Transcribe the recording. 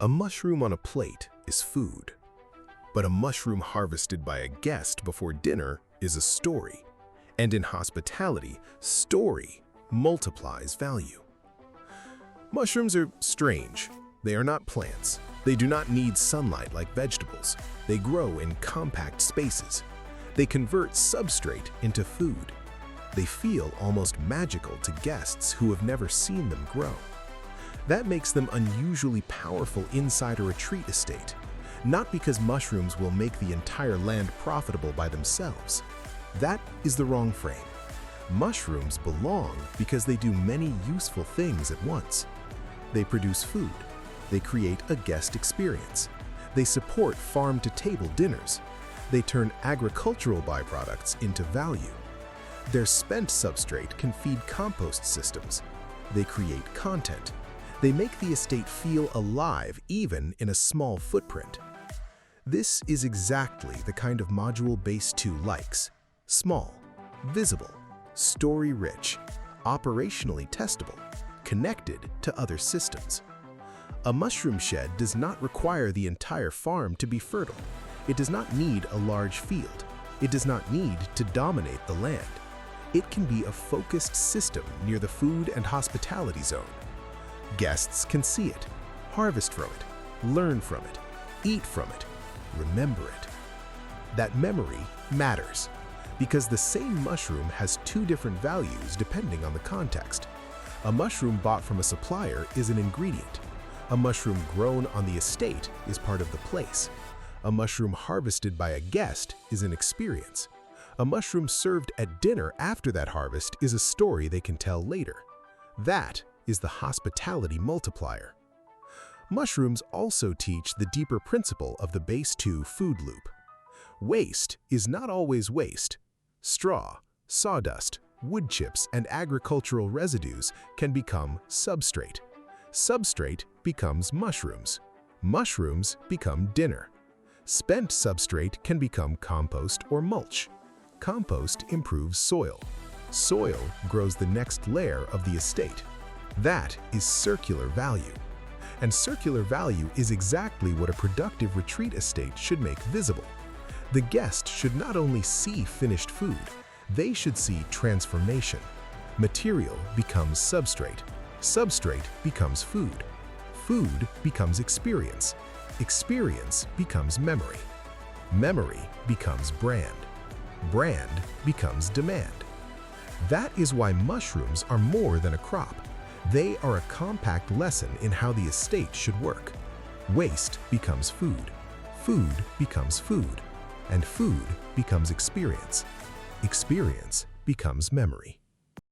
A mushroom on a plate is food, but a mushroom harvested by a guest before dinner is a story. And in hospitality, story multiplies value. Mushrooms are strange. They are not plants. They do not need sunlight like vegetables. They grow in compact spaces. They convert substrate into food. They feel almost magical to guests who have never seen them grow. That makes them unusually powerful inside a retreat estate, not because mushrooms will make the entire land profitable by themselves. That is the wrong frame. Mushrooms belong because they do many useful things at once. They produce food. They create a guest experience. They support farm-to-table dinners. They turn agricultural byproducts into value. Their spent substrate can feed compost systems. They create content. They make the estate feel alive even in a small footprint. This is exactly the kind of module Base 2 likes. Small, visible, story-rich, operationally testable, connected to other systems. A mushroom shed does not require the entire farm to be fertile. It does not need a large field. It does not need to dominate the land. It can be a focused system near the food and hospitality zone. Guests can see it, harvest from it, learn from it, eat from it, remember it. That memory matters because the same mushroom has two different values depending on the context. A mushroom bought from a supplier is an ingredient. A mushroom grown on the estate is part of the place. A mushroom harvested by a guest is an experience. A mushroom served at dinner after that harvest is a story they can tell later. That is the hospitality multiplier. Mushrooms also teach the deeper principle of the Base 2 food loop. Waste is not always waste. Straw, sawdust, wood chips, and agricultural residues can become substrate. Substrate becomes mushrooms. Mushrooms become dinner. Spent substrate can become compost or mulch. Compost improves soil. Soil grows the next layer of the estate. That is circular value. And circular value is exactly what a productive retreat estate should make visible. The guest should not only see finished food, they should see transformation. Material becomes substrate. Substrate becomes food. Food becomes experience. Experience becomes memory. Memory becomes brand. Brand becomes demand. That is why mushrooms are more than a crop. They are a compact lesson in how the estate should work. Waste becomes food. Food becomes food. And food becomes experience. Experience becomes memory.